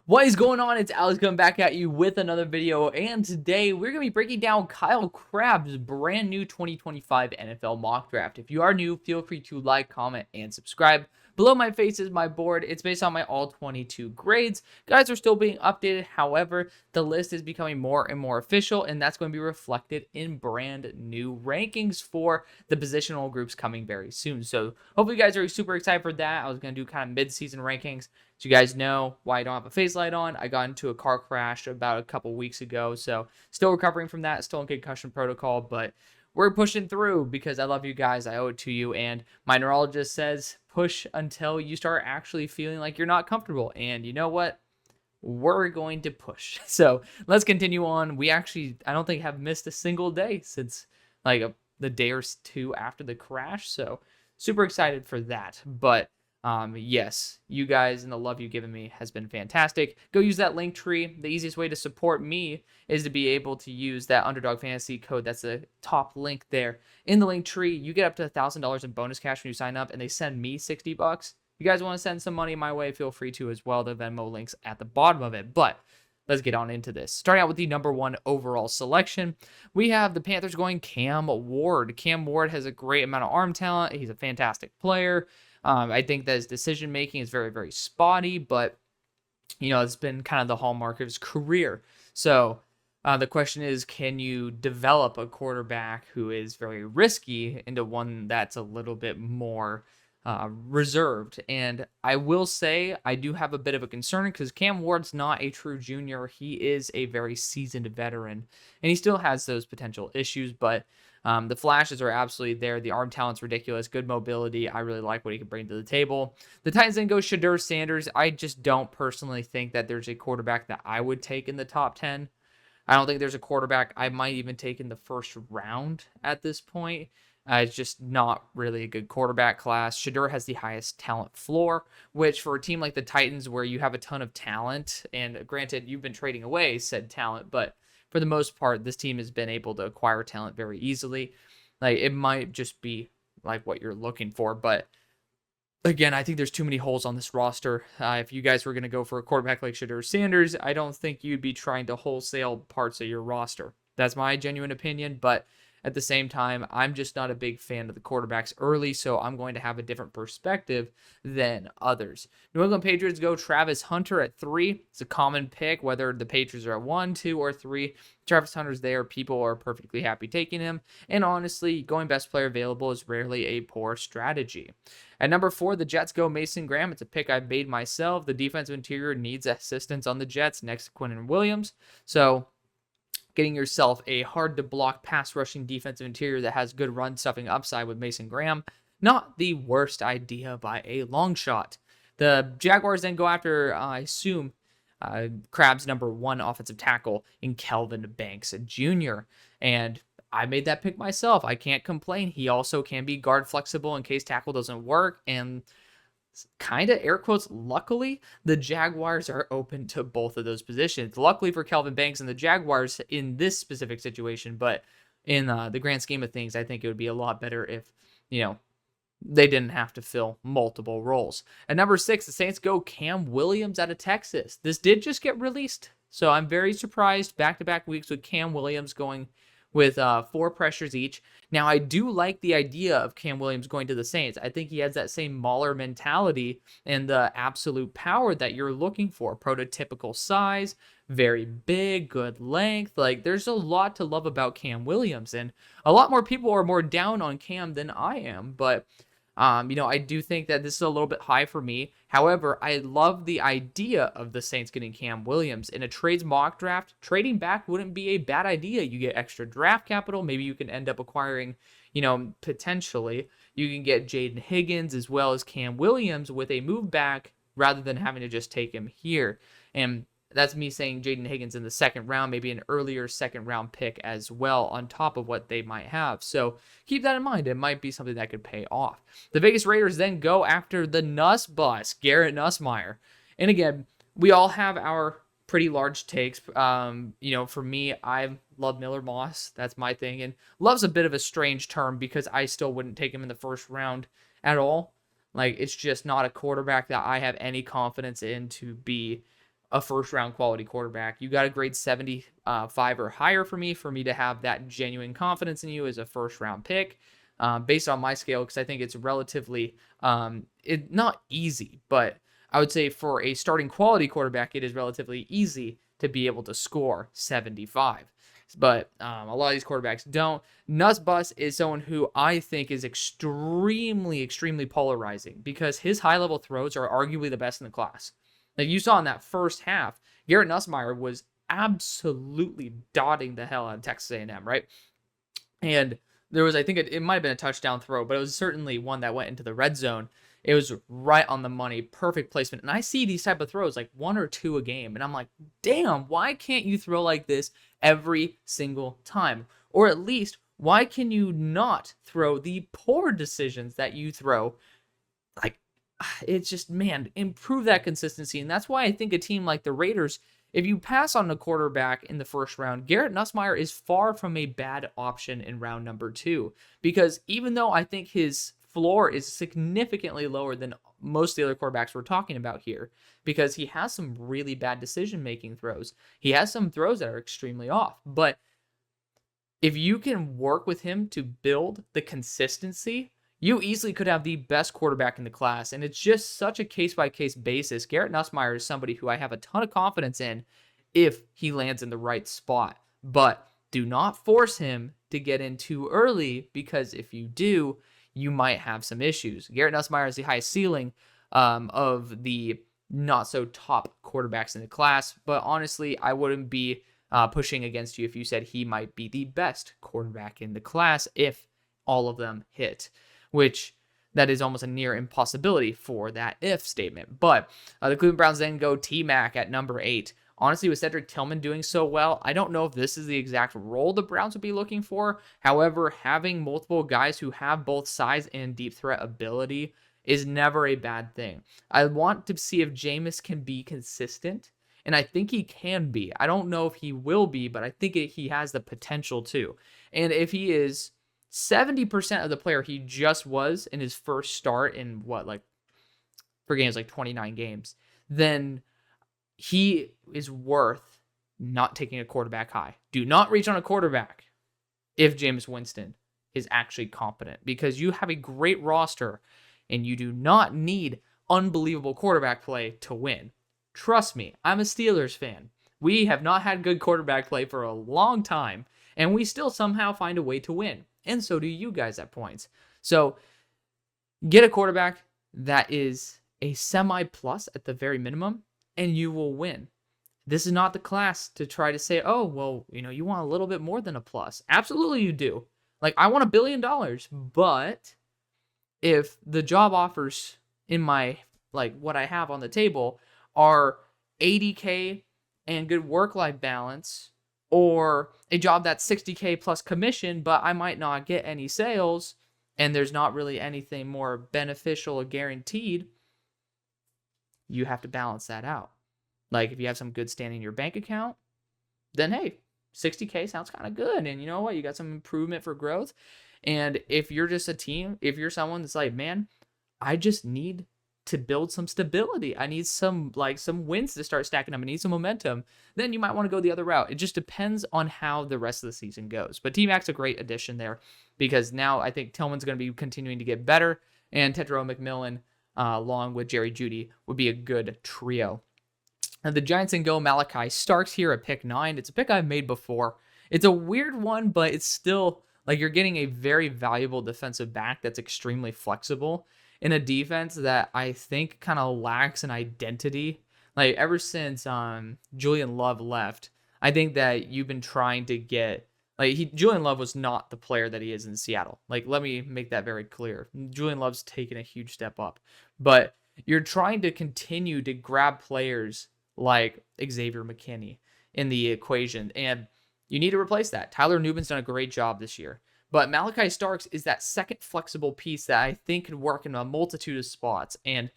What is going on? It's Alex coming back at you with another video, and today we're going to be breaking down Kyle Crabb's brand new 2025 NFL mock draft. If you are new, feel free to like, comment, and subscribe. Below my face is my board. It's based on my all 22 grades. Guys are still being updated. However, the list is becoming more and more official, and that's going to be reflected in brand new rankings for the positional groups coming very soon. So hopefully you guys are super excited for that. I was going to do kind of mid-season rankings. So you guys know why I don't have a face light on. I got into a car crash about a couple weeks ago, so still recovering from that, still in concussion protocol, but we're pushing through because I love you guys. I owe it to you, and my neurologist says push until you start actually feeling like you're not comfortable, and you know what? We're going to push. So let's continue on. We actually, I don't think, have missed a single day since the day or two after the crash, so super excited for that, but yes, you guys and the love you've given me has been fantastic. Go use that link tree. The easiest way to support me is to be able to use that UnderDog Fantasy code. That's the top link there. In the link tree, you get up to $1,000 in bonus cash when you sign up, and they send me $60. If you guys want to send some money my way, feel free to as well. The Venmo link's at the bottom of it. But let's get on into this. Starting out with the number one overall selection, we have the Panthers going Cam Ward. Cam Ward has a great amount of arm talent. He's a fantastic player. I think that his decision making is very, very spotty, but it's been kind of the hallmark of his career. So the question is, can you develop a quarterback who is very risky into one that's a little bit more reserved? And I will say I do have a bit of a concern because Cam Ward's not a true junior. He is a very seasoned veteran, and he still has those potential issues, but the flashes are absolutely there. The arm talent's ridiculous. Good mobility. I really like what he can bring to the table. The Titans then go Shedeur Sanders. I just don't personally think that there's a quarterback that I would take in the top 10. I don't think there's a quarterback I might even take in the first round at this point. It's just not really a good quarterback class. Shedeur has the highest talent floor, which for a team like the Titans where you have a ton of talent, and granted, you've been trading away said talent, but for the most part, this team has been able to acquire talent very easily. It might just be like what you're looking for, but again, I think there's too many holes on this roster. If you guys were going to go for a quarterback like Shedeur Sanders, I don't think you'd be trying to wholesale parts of your roster. That's my genuine opinion, but at the same time, I'm just not a big fan of the quarterbacks early, so I'm going to have a different perspective than others. New England Patriots go Travis Hunter at 3. It's a common pick, whether the Patriots are at 1, 2, or 3. Travis Hunter's there. People are perfectly happy taking him. And honestly, going best player available is rarely a poor strategy. At number 4, the Jets go Mason Graham. It's a pick I made myself. The defensive interior needs assistance on the Jets next to Quinn Ewers. So getting yourself a hard-to-block pass-rushing defensive interior that has good run-stuffing upside with Mason Graham, not the worst idea by a long shot. The Jaguars then go after, I assume, Crabb's number 1 offensive tackle in Kelvin Banks Jr., and I made that pick myself. I can't complain. He also can be guard flexible in case tackle doesn't work, and kind of air quotes, luckily, the Jaguars are open to both of those positions. Luckily for Kelvin Banks and the Jaguars in this specific situation, but in the grand scheme of things, I think it would be a lot better if, they didn't have to fill multiple roles. At number 6, the Saints go Cam Williams out of Texas. This did just get released, so I'm very surprised. Back-to-back weeks with Cam Williams going with 4 pressures each. Now, I do like the idea of Cam Williams going to the Saints. I think he has that same Mauler mentality and the absolute power that you're looking for. Prototypical size, very big, good length. There's a lot to love about Cam Williams, and a lot more people are more down on Cam than I am, but I do think that this is a little bit high for me. However, I love the idea of the Saints getting Cam Williams. In a trades mock draft, trading back wouldn't be a bad idea. You get extra draft capital. Maybe you can end up acquiring, potentially, you can get Jaden Higgins as well as Cam Williams with a move back rather than having to just take him here. And that's me saying Jaden Higgins in the second round, maybe an earlier second round pick as well on top of what they might have. So keep that in mind. It might be something that could pay off. The Vegas Raiders then go after the Nuss bus, Garrett Nussmeier. And again, we all have our pretty large takes. For me, I love Miller Moss. That's my thing. And love's a bit of a strange term because I still wouldn't take him in the first round at all. It's just not a quarterback that I have any confidence in to be a first round quality quarterback. You got to grade 75 or higher for me to have that genuine confidence in you as a first round pick, based on my scale, because I think it's relatively not easy, but I would say for a starting quality quarterback, it is relatively easy to be able to score 75. But a lot of these quarterbacks don't. Nuts Bus is someone who I think is extremely, extremely polarizing, because his high-level throws are arguably the best in the class. Like you saw in that first half, Garrett Nussmeier was absolutely dotting the hell out of Texas A&M, right? And there was, I think it might have been a touchdown throw, but it was certainly one that went into the red zone. It was right on the money, perfect placement. And I see these type of throws like 1 or 2 a game, and I'm like, damn, why can't you throw like this every single time? Or at least, why can you not throw the poor decisions that you throw? Like, it's just, man, improve that consistency. And that's why I think a team like the Raiders, if you pass on a quarterback in the first round, Garrett Nussmeier is far from a bad option in round number 2. Because even though I think his floor is significantly lower than most of the other quarterbacks we're talking about here, because he has some really bad decision-making throws. He has some throws that are extremely off. But if you can work with him to build the consistency, you easily could have the best quarterback in the class. And it's just such a case-by-case basis. Garrett Nussmeier is somebody who I have a ton of confidence in if he lands in the right spot. But do not force him to get in too early, because if you do, you might have some issues. Garrett Nussmeier is the highest ceiling of the not-so-top quarterbacks in the class. But honestly, I wouldn't be pushing against you if you said he might be the best quarterback in the class if all of them hit, which that is almost a near impossibility for that if statement. But the Cleveland Browns then go T-Mac at number 8. Honestly, with Cedric Tillman doing so well, I don't know if this is the exact role the Browns would be looking for. However, having multiple guys who have both size and deep threat ability is never a bad thing. I want to see if Jameis can be consistent, and I think he can be. I don't know if he will be, but I think he has the potential to. And if he is 70% of the player he just was in his first start in per games, like 29 games, then he is worth not taking a quarterback high. Do not reach on a quarterback if Jameis Winston is actually competent, because you have a great roster and you do not need unbelievable quarterback play to win. Trust me, I'm a Steelers fan. We have not had good quarterback play for a long time, and we still somehow find a way to win. And so do you guys at points. So get a quarterback that is a semi-plus at the very minimum, and you will win. This is not the class to try to say, oh, well, you want a little bit more than a plus. Absolutely you do. Like, I want $1 billion, but if the job offers in my, what I have on the table are $80K and good work-life balance, or a job that's $60K plus commission, but I might not get any sales, and there's not really anything more beneficial or guaranteed, you have to balance that out. Like, if you have some good standing in your bank account, then hey, $60K sounds kind of good. And you know what? You got some improvement for growth. And if you're just a team, if you're someone that's like, man, I just need to build some stability, I need some wins to start stacking up, I need some momentum, then you might want to go the other route. It just depends on how the rest of the season goes. But T-Mac's a great addition there, because now I think Tillman's going to be continuing to get better, and Tetro McMillan, along with Jerry Jeudy, would be a good trio. Now the Giants then go Malachi Starks here at pick 9. It's a pick I've made before. It's a weird one, but it's still, you're getting a very valuable defensive back that's extremely flexible in a defense that I think kind of lacks an identity. Ever since Julian Love left, I think that you've been trying to get, Julian Love was not the player that he is in Seattle. Let me make that very clear. Julian Love's taken a huge step up, but you're trying to continue to grab players like Xavier McKinney in the equation, and you need to replace that. Tyler Newman's done a great job this year, but Malachi Starks is that second flexible piece that I think could work in a multitude of spots. And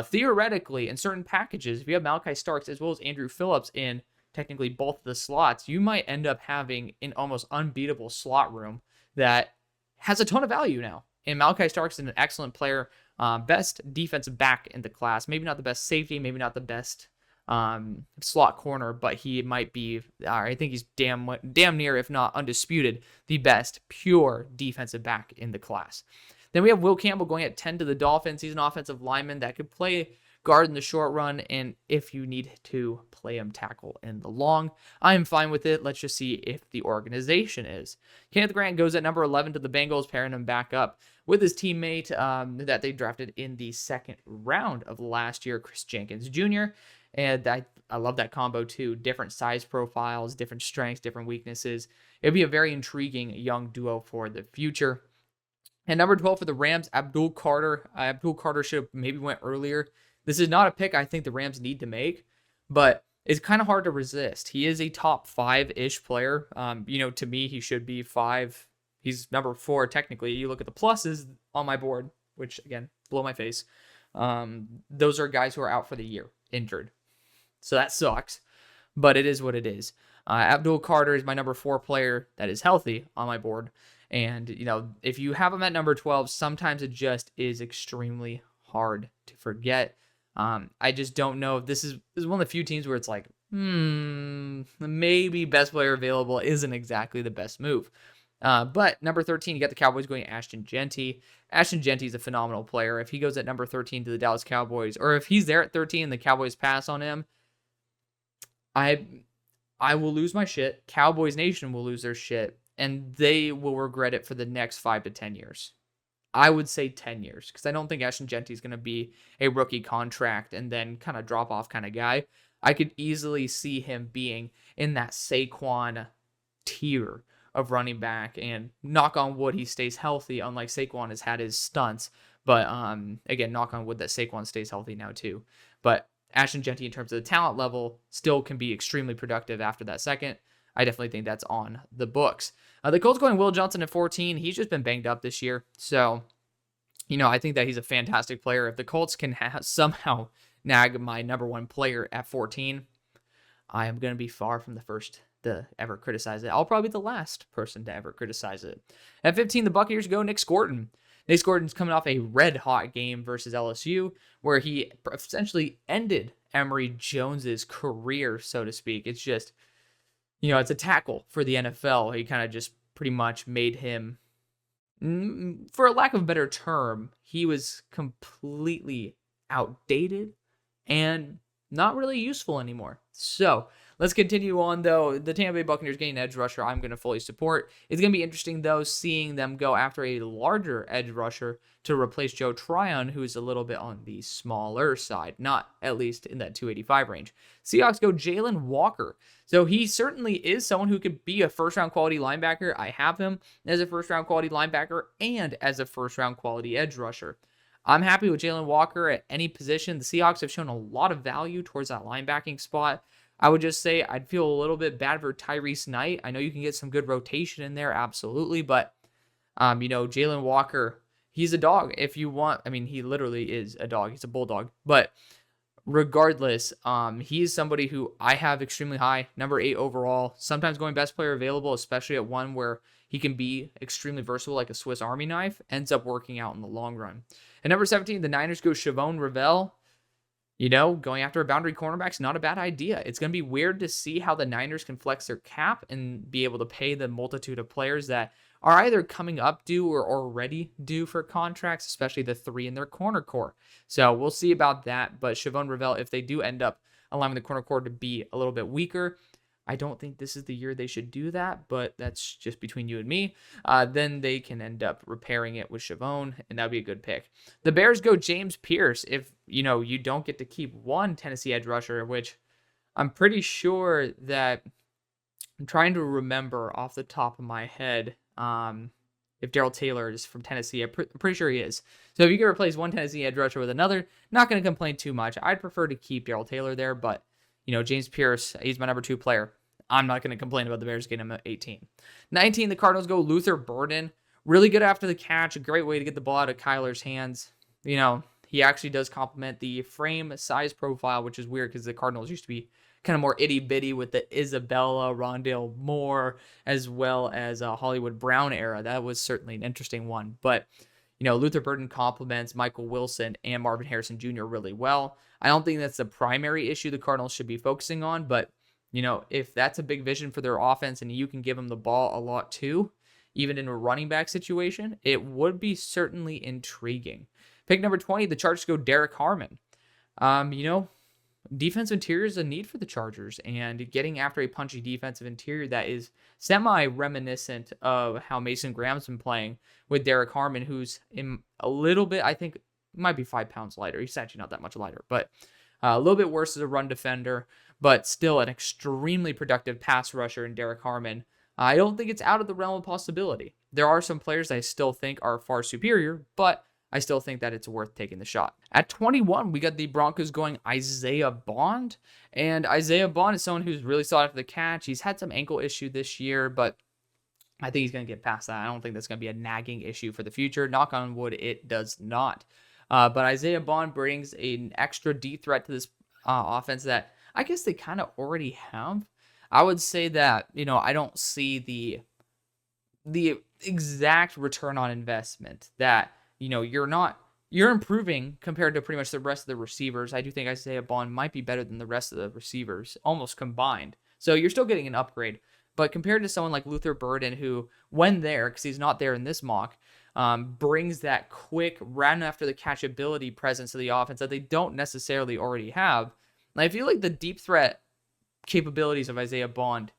theoretically, in certain packages, if you have Malachi Starks as well as Andrew Phillips in technically both of the slots, you might end up having an almost unbeatable slot room that has a ton of value now. And Malachi Starks is an excellent player, best defensive back in the class. Maybe not the best safety, maybe not the best slot corner, but he might be, I think he's damn near, if not undisputed, the best pure defensive back in the class. Then we have Will Campbell going at 10 to the Dolphins. He's an offensive lineman that could play guard in the short run, and if you need to play him tackle in the long, I'm fine with it. Let's just see if the organization is. Kenneth Grant goes at number 11 to the Bengals, pairing him back up with his teammate that they drafted in the second round of last year, Chris Jenkins Jr., and I love that combo too. Different size profiles, different strengths, different weaknesses. It'd be a very intriguing young duo for the future. And number 12 for the Rams, Abdul Carter. Abdul Carter should have maybe went earlier. This is not a pick I think the Rams need to make, but it's kind of hard to resist. He is a top 5-ish player. To me, he should be 5. He's number 4 technically. You look at the pluses on my board, which again, blow my face. Those are guys who are out for the year, injured. So that sucks, but it is what it is. Abdul Carter is my number 4 player that is healthy on my board. And, if you have him at number 12, sometimes it just is extremely hard to forget. I just don't know. This is one of the few teams where it's like, maybe best player available isn't exactly the best move. But number 13, you got the Cowboys going Ashton Jeanty. Ashton Jeanty is a phenomenal player. If he goes at number 13 to the Dallas Cowboys, or if he's there at 13 and the Cowboys pass on him, I will lose my shit. Cowboys Nation will lose their shit, and they will regret it for the next 5 to 10 years. I would say 10 years, because I don't think Ashton Jeanty is going to be a rookie contract and then kind of drop off kind of guy. I could easily see him being in that Saquon tier of running back, and knock on wood, he stays healthy, unlike Saquon has had his stunts. But again, knock on wood that Saquon stays healthy now too. But Ashton Jeanty, in terms of the talent level, still can be extremely productive after that second. I definitely think that's on the books. The Colts going Will Johnson at 14. He's just been banged up this year. So, I think that he's a fantastic player. If the Colts can somehow nag my number 1 player at 14, I am going to be far from the first to ever criticize it. I'll probably be the last person to ever criticize it. At 15, the Buccaneers go Nick Scorton. Nick Scorton's coming off a red-hot game versus LSU, where he essentially ended Emory Jones's career, so to speak. It's just, it's a tackle for the NFL. He kind of just pretty much made him, for a lack of a better term, he was completely outdated and not really useful anymore. So let's continue on, though. The Tampa Bay Buccaneers getting an edge rusher, I'm going to fully support. It's going to be interesting, though, seeing them go after a larger edge rusher to replace Joe Tryon, who's a little bit on the smaller side, not at least in that 285 range. Seahawks go Jalen Walker. So he certainly is someone who could be a first-round quality linebacker. I have him as a first-round quality linebacker and as a first-round quality edge rusher. I'm happy with Jalen Walker at any position. The Seahawks have shown a lot of value towards that linebacking spot. I would just say I'd feel a little bit bad for Tyrese Knight. I know you can get some good rotation in there, absolutely, but Jalen Walker, he's a dog. If you want, he literally is a dog. He's a bulldog. But regardless, he is somebody who I have extremely high, number 8 overall. Sometimes going best player available, especially at one where he can be extremely versatile, like a Swiss Army knife, ends up working out in the long run. At number 17, the Niners go Shavon Revel. Going after a boundary cornerback's not a bad idea. It's going to be weird to see how the Niners can flex their cap and be able to pay the multitude of players that are either coming up due or already due for contracts, especially the 3 in their corner core. So we'll see about that. But Shavon Revel, if they do end up allowing the corner core to be a little bit weaker, I don't think this is the year they should do that, but that's just between you and me. Then they can end up repairing it with Shavon, and that would be a good pick. The Bears go James Pierce. If, you don't get to keep one Tennessee edge rusher, which I'm pretty sure that I'm trying to remember off the top of my head if Darrell Taylor is from Tennessee. I'm pretty sure he is. So if you can replace one Tennessee edge rusher with another, not going to complain too much. I'd prefer to keep Darrell Taylor there, but James Pierce, he's my number 2 player. I'm not going to complain about the Bears getting him at 18. 19, the Cardinals go Luther Burden. Really good after the catch. A great way to get the ball out of Kyler's hands. He actually does complement the frame size profile, which is weird because the Cardinals used to be kind of more itty-bitty with the Isabella, Rondale Moore, as well as Hollywood Brown era. That was certainly an interesting one. But, Luther Burden complements Michael Wilson and Marvin Harrison Jr. really well. I don't think that's the primary issue the Cardinals should be focusing on, but if that's a big vision for their offense and you can give them the ball a lot too, even in a running back situation, it would be certainly intriguing. Pick number 20, the Chargers go Derek Harmon. Defensive interior is a need for the Chargers, and getting after a punchy defensive interior that is semi-reminiscent of how Mason Graham's been playing with Derek Harmon, who's in a little bit, I think, might be 5 pounds lighter. He's actually not that much lighter, but a little bit worse as a run defender, but still an extremely productive pass rusher in Derek Harmon. I don't think it's out of the realm of possibility. There are some players I still think are far superior, but I still think that it's worth taking the shot. At 21, we got the Broncos going Isaiah Bond. And Isaiah Bond is someone who's really sought after the catch. He's had some ankle issue this year, but I think he's going to get past that. I don't think that's going to be a nagging issue for the future. Knock on wood, it does not. But Isaiah Bond brings an extra deep threat to this offense that I guess they kind of already have. I would say that, I don't see the exact return on investment that you're improving compared to pretty much the rest of the receivers. I do think Isaiah Bond might be better than the rest of the receivers, almost combined. So you're still getting an upgrade. But compared to someone like Luther Burden, who, when there, because he's not there in this mock, brings that quick, run after the catch ability presence to the offense that they don't necessarily already have. And I feel like the deep threat capabilities of Isaiah Bond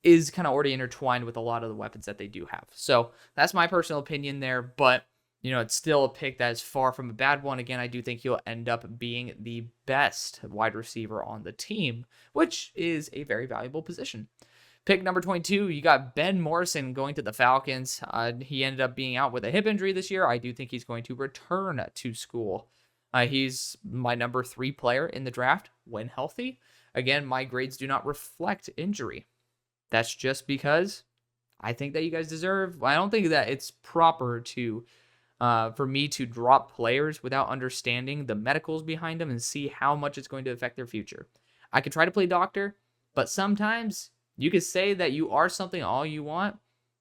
is kind of already intertwined with a lot of the weapons that they do have. So that's my personal opinion there, but it's still a pick that is far from a bad one. Again, I do think he'll end up being the best wide receiver on the team, which is a very valuable position. Pick number 22, you got Ben Morrison going to the Falcons. He ended up being out with a hip injury this year. I do think he's going to return to school. He's my number 3 player in the draft when healthy. Again, my grades do not reflect injury. That's just because I think that you guys deserve. I don't think that it's proper for me to drop players without understanding the medicals behind them and see how much it's going to affect their future. I could try to play doctor, but sometimes you could say that you are something all you want.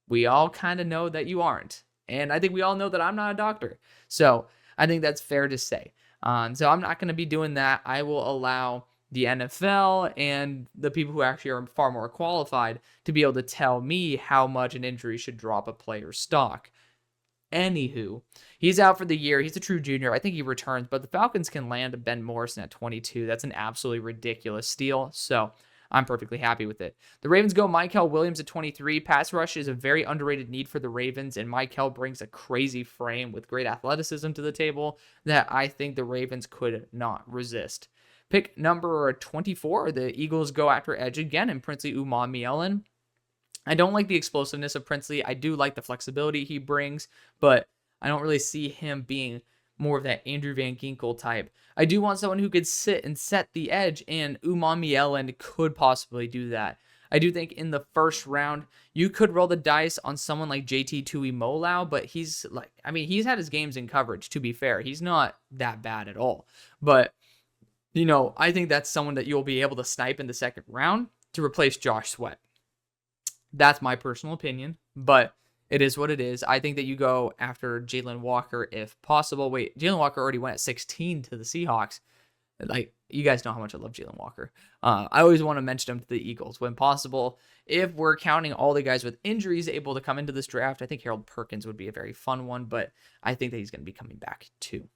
We all kind of know that you aren't. And I think we all know that I'm not a doctor. So I think that's fair to say. So I'm not going to be doing that. I will allow the NFL and the people who actually are far more qualified to be able to tell me how much an injury should drop a player's stock. Anywho, he's out for the year. He's a true junior. I think he returns, but the Falcons can land Ben Morrison at 22. That's an absolutely ridiculous steal, so I'm perfectly happy with it. The Ravens go Michael Williams at 23. Pass rush is a very underrated need for the Ravens, and Michael brings a crazy frame with great athleticism to the table that I think the Ravens could not resist. Pick number 24, the Eagles go after edge again, and Princely Umanmielen. I don't like the explosiveness of Princely. I do like the flexibility he brings, but I don't really see him being more of that Andrew Van Ginkel type. I do want someone who could sit and set the edge, and Umanmielen could possibly do that. I do think in the first round, you could roll the dice on someone like JT Tuimoloau, but he's had his games in coverage, to be fair. He's not that bad at all. But, I think that's someone that you'll be able to snipe in the second round to replace Josh Sweat. That's my personal opinion, but it is what it is. I think that you go after Jalen Walker if possible. Wait, Jalen Walker already went at 16 to the Seahawks. You guys know how much I love Jalen Walker. I always want to mention him to the Eagles when possible. If we're counting all the guys with injuries able to come into this draft, I think Harold Perkins would be a very fun one, but I think that he's going to be coming back too.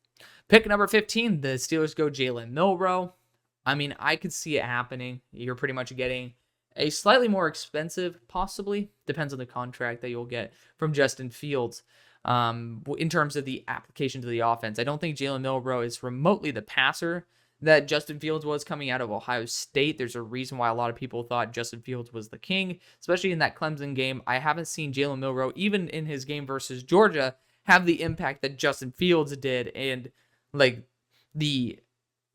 Pick number 15, the Steelers go Jalen Milroe. I could see it happening. You're pretty much getting a slightly more expensive, possibly, depends on the contract that you'll get from Justin Fields in terms of the application to the offense. I don't think Jalen Milroe is remotely the passer that Justin Fields was coming out of Ohio State. There's a reason why a lot of people thought Justin Fields was the king, especially in that Clemson game. I haven't seen Jalen Milroe, even in his game versus Georgia, have the impact that Justin Fields did, and the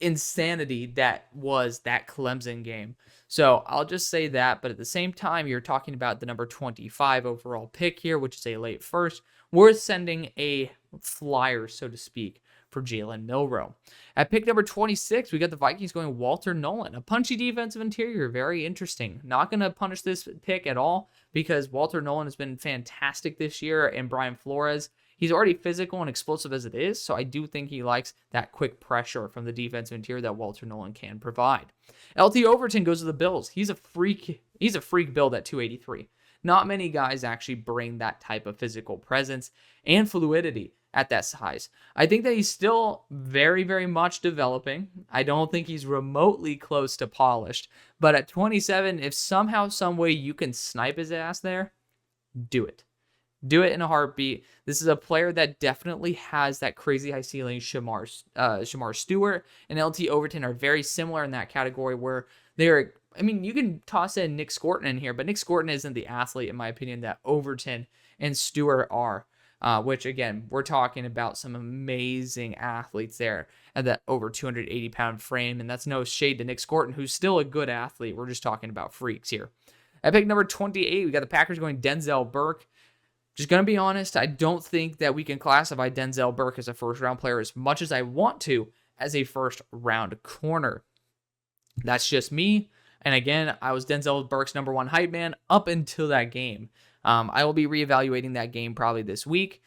insanity that was that Clemson game. So I'll just say that, but at the same time, you're talking about the number 25 overall pick here, which is a late first. We're sending a flyer, so to speak, for Jalen Milroe. At pick number 26, we got the Vikings going Walter Nolan, a punchy defensive interior. Very interesting. Not going to punish this pick at all because Walter Nolan has been fantastic this year, and Brian Flores He's already physical and explosive as it is, so I do think he likes that quick pressure from the defensive interior that Walter Nolan can provide. LT Overton goes to the Bills. He's a freak build at 283. Not many guys actually bring that type of physical presence and fluidity at that size. I think that he's still very, very much developing. I don't think he's remotely close to polished. But at 27, if somehow, some way you can snipe his ass there, do it. Do it in a heartbeat. This is a player that definitely has that crazy high ceiling. Shamar Stewart and LT Overton are very similar in that category where they're, I mean, you can toss in Nick Scorton in here, but Nick Scorton isn't the athlete, in my opinion, that Overton and Stewart are. Which, again, we're talking about some amazing athletes there at that over 280-pound frame, and that's no shade to Nick Scorton, who's still a good athlete. We're just talking about freaks here. At pick number 28, we got the Packers going Denzel Burke. Just going to be honest, I don't think that we can classify Denzel Burke as a first-round player as much as I want to as a first-round corner. That's just me. And again, I was Denzel Burke's number one hype man up until that game. I will be reevaluating that game probably this week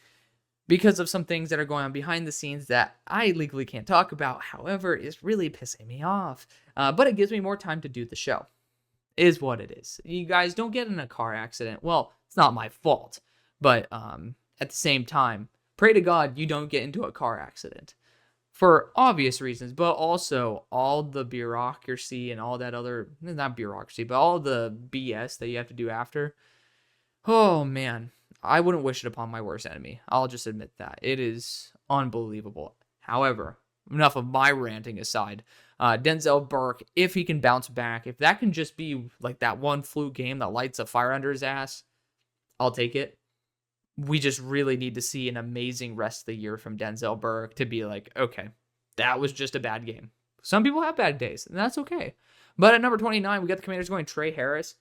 because of some things that are going on behind the scenes that I legally can't talk about. However, it's really pissing me off. But it gives me more time to do the show. Is what it is. You guys don't get in a car accident. Well, it's not my fault. But at the same time, pray to God you don't get into a car accident. For obvious reasons, but also all the bureaucracy and all that other, not bureaucracy, but all the BS that you have to do after. Oh, man. I wouldn't wish it upon my worst enemy. I'll just admit that. It is unbelievable. However, enough of my ranting aside. Denzel Burke, if he can bounce back, if that can just be like that one fluke game that lights a fire under his ass, I'll take it. We just really need to see an amazing rest of the year from Denzel Burke to be like, okay, that was just a bad game. Some people have bad days, and that's okay. But at number 29, we got the Commanders going Trey Harris.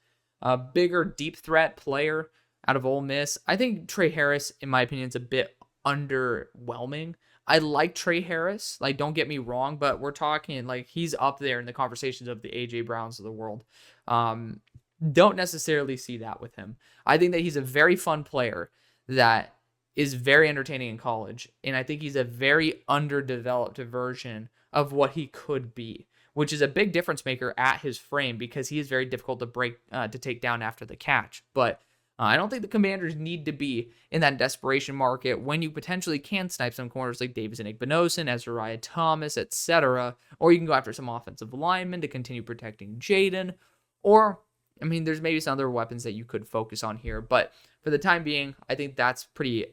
A bigger deep threat player out of Ole Miss. I think Trey Harris, in my opinion, is a bit underwhelming. I like Trey Harris. Like, don't get me wrong, but we're talking like he's up there in the conversations of the A.J. Browns of the world. Don't necessarily see that with him. I think that he's a very fun player that is very entertaining in college, and I think he's a very underdeveloped version of what he could be, which is a big difference maker at his frame because he is very difficult to take down after the catch. But I don't think the Commanders need to be in that desperation market when you potentially can snipe some corners like Davis and Igbinosun, Azariah Thomas, etc. Or you can go after some offensive linemen to continue protecting Jaden. Or, I mean, there's maybe some other weapons that you could focus on here. But for the time being, I think that's pretty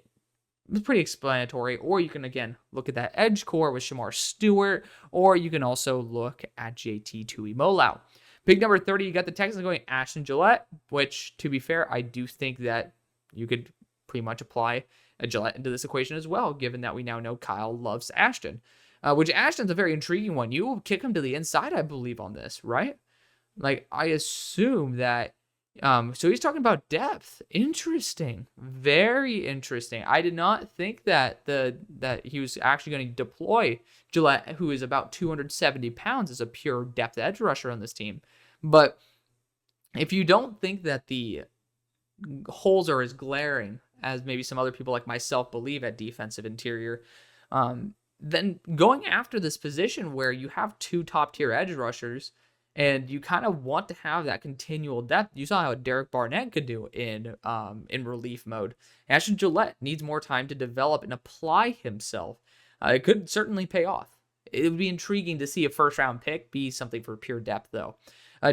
explanatory. Or you can, again, look at that edge core with Shamar Stewart, or you can also look at JT Tuimoloau. Pick number 30, you got the Texans going Ashton Gillette, which, to be fair, I do think that you could pretty much apply a Gillette into this equation as well, given that we now know Kyle loves Ashton, which Ashton's a very intriguing one. You will kick him to the inside, I believe, on this, right? Like, I assume that so he's talking about depth. Interesting. Very interesting. I did not think that that he was actually going to deploy Gillette, who is about 270 pounds, as a pure depth edge rusher on this team. But if you don't think that the holes are as glaring as maybe some other people like myself believe at defensive interior, then going after this position where you have two top-tier edge rushers, and you kind of want to have that continual depth. You saw how Derek Barnett could do in relief mode. Ashton Gillette needs more time to develop and apply himself. It could certainly pay off. It would be intriguing to see a first-round pick be something for pure depth, though.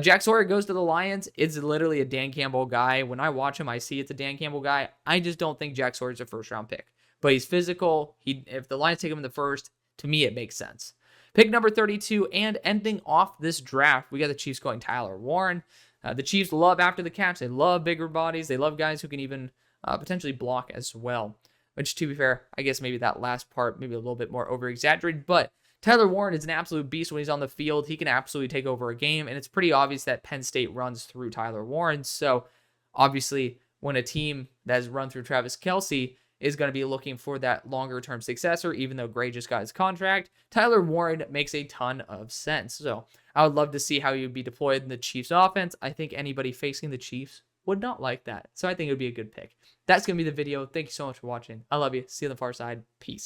Jack Sawyer goes to the Lions. It's literally a Dan Campbell guy. When I watch him, I see it's a Dan Campbell guy. I just don't think Jack Sawyer's a first-round pick. But he's physical. If the Lions take him in the first, to me, it makes sense. Pick number 32, and ending off this draft, we got the Chiefs going Tyler Warren. The Chiefs love after the catch. They love bigger bodies. They love guys who can even potentially block as well. Which, to be fair, I guess maybe that last part, maybe a little bit more over-exaggerated. But Tyler Warren is an absolute beast when he's on the field. He can absolutely take over a game. And it's pretty obvious that Penn State runs through Tyler Warren. So, obviously, when a team that has run through Travis Kelce is going to be looking for that longer-term successor, even though Gray just got his contract, Tyler Warren makes a ton of sense. So I would love to see how he would be deployed in the Chiefs offense. I think anybody facing the Chiefs would not like that. So I think it would be a good pick. That's going to be the video. Thank you so much for watching. I love you. See you on the far side. Peace.